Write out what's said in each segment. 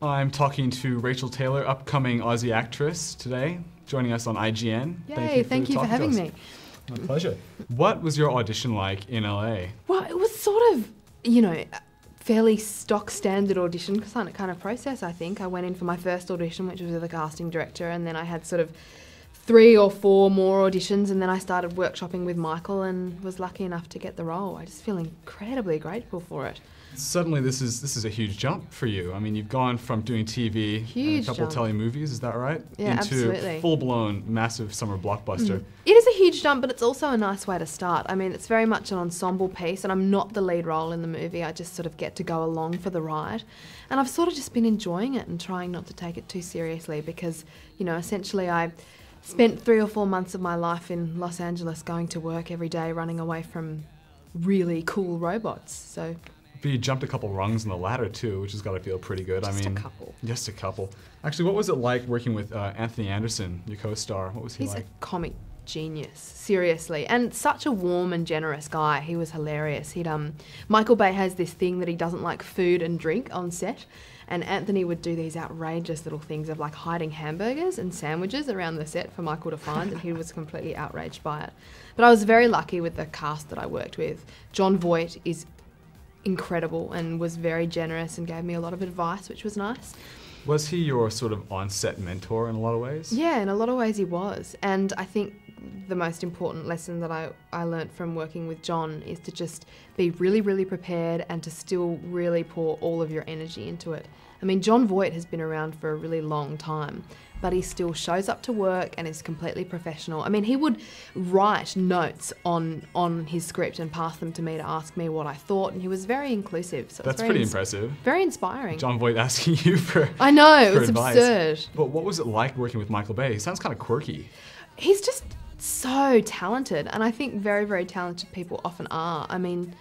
I'm talking to Rachael Taylor, upcoming Aussie actress today, joining us on IGN. Yay, thank you for having me. My pleasure. What was your audition like in LA? Well, it was sort of, you know, fairly stock standard audition kind of process, I think. I went in for my first audition, which was with the casting director, and then I had sort of 3 or 4 more auditions, and then I started workshopping with Michael and was lucky enough to get the role. I just feel incredibly grateful for it. Suddenly this is a huge jump for you. I mean, you've gone from doing TV and a couple of telemovies, is that right? Yeah, into absolutely. Full-blown, massive summer blockbuster. It is a huge jump, but it's also a nice way to start. I mean, it's very much an ensemble piece, and I'm not the lead role in the movie. I just sort of get to go along for the ride. And I've sort of just been enjoying it and trying not to take it too seriously because, you know, essentially I spent 3 or 4 months of my life in Los Angeles going to work every day, running away from really cool robots. So. But you jumped a couple rungs in the ladder too, which has got to feel pretty good. Just a couple. Just a couple. Actually, what was it like working with Anthony Anderson, your co-star? What was he like? He's a comic genius, seriously, and such a warm and generous guy. He was hilarious. Michael Bay has this thing that he doesn't like food and drink on set, and Anthony would do these outrageous little things of like hiding hamburgers and sandwiches around the set for Michael to find, and he was completely outraged by it. But I was very lucky with the cast that I worked with. Jon Voight is incredible and was very generous and gave me a lot of advice, which was nice. Was he your sort of on-set mentor in a lot of ways? Yeah, in a lot of ways he was. And I think the most important lesson that I learnt from working with Jon is to just be really, really prepared and to still really pour all of your energy into it. I mean, Jon Voight has been around for a really long time, but he still shows up to work and is completely professional. I mean, he would write notes on his script and pass them to me to ask me what I thought, and he was very inclusive. So that's pretty impressive. Very inspiring. Jon Voight asking you for I know, for it's advice. absurd. But what was it like working with Michael Bay? He sounds kind of quirky. He's just so talented, and I think very, very talented people often are. I mean,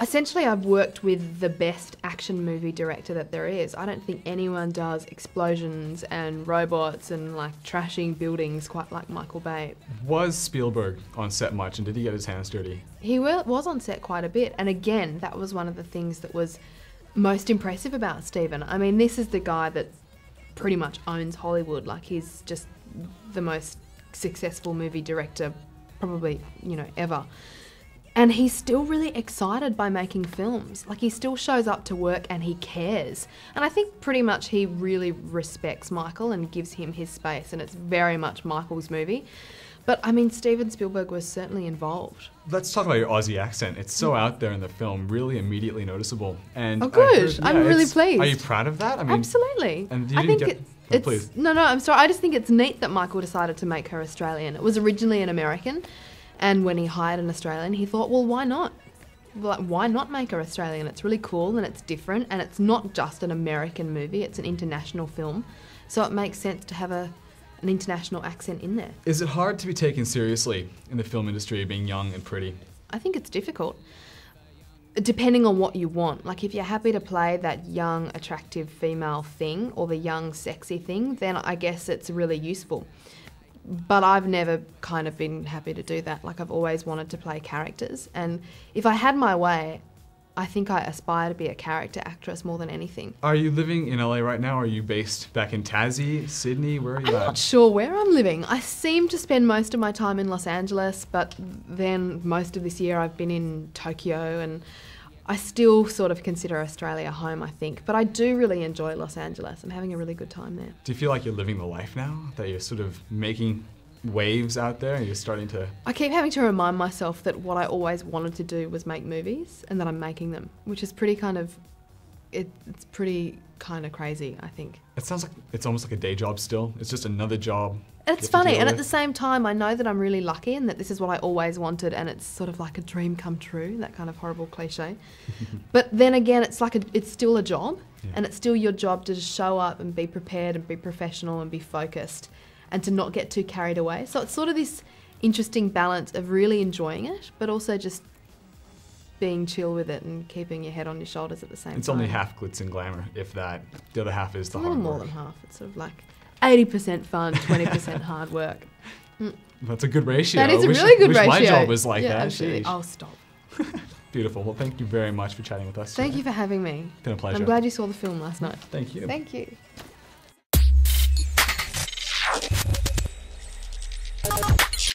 essentially I've worked with the best action movie director that there is. I don't think anyone does explosions and robots and like trashing buildings quite like Michael Bay. Was Spielberg on set much, and did he get his hands dirty? He was on set quite a bit, and again, that was one of the things that was most impressive about Steven. I mean, this is the guy that pretty much owns Hollywood. Like, he's just the most successful movie director probably, you know, ever. And he's still really excited by making films. Like, he still shows up to work and he cares. And I think pretty much he really respects Michael and gives him his space, and it's very much Michael's movie. But I mean, Steven Spielberg was certainly involved. Let's talk about your Aussie accent. It's so out there in the film, really immediately noticeable. And oh, good. I'm really pleased. Are you proud of that? I mean, absolutely. And you didn't get... Oh, please. No, I'm sorry. I just think it's neat that Michael decided to make her Australian. It was originally an American, and when he hired an Australian, he thought, well, why not? Like, why not make her Australian? It's really cool and it's different, and it's not just an American movie, it's an international film. So it makes sense to have an international accent in there. Is it hard to be taken seriously in the film industry, being young and pretty? I think it's difficult, depending on what you want. Like, if you're happy to play that young, attractive female thing or the young, sexy thing, then I guess it's really useful. But I've never kind of been happy to do that. Like, I've always wanted to play characters. And if I had my way, I think I aspire to be a character actress more than anything. Are you living in LA right now? Are you based back in Tassie, Sydney? Where are you at? I'm not sure where I'm living. I seem to spend most of my time in Los Angeles, but then most of this year I've been in Tokyo, and I still sort of consider Australia home, I think. But I do really enjoy Los Angeles. I'm having a really good time there. Do you feel like you're living the life now? That you're sort of making waves out there and you're starting to... I keep having to remind myself that what I always wanted to do was make movies, and that I'm making them, which is pretty kind of... It's pretty kind of crazy, I think. It sounds like it's almost like a day job still. It's just another job. It's funny, and at the same time, I know that I'm really lucky and that this is what I always wanted, and it's sort of like a dream come true, that kind of horrible cliche. But then again, it's like it's still a job, and it's still your job to just show up and be prepared and be professional and be focused and to not get too carried away. So it's sort of this interesting balance of really enjoying it, but also just being chill with it and keeping your head on your shoulders at the same time. It's only half glitz and glamour, if that. The other half is the hard work. A little more than half. It's sort of like 80% fun, 20% hard work. That's a good ratio. That is a really good ratio. My job was like that. Absolutely. I'll stop. Beautiful. Well, thank you very much for chatting with us today. Thank you for having me. It's been a pleasure. I'm glad you saw the film last night. Thank you. Thank you.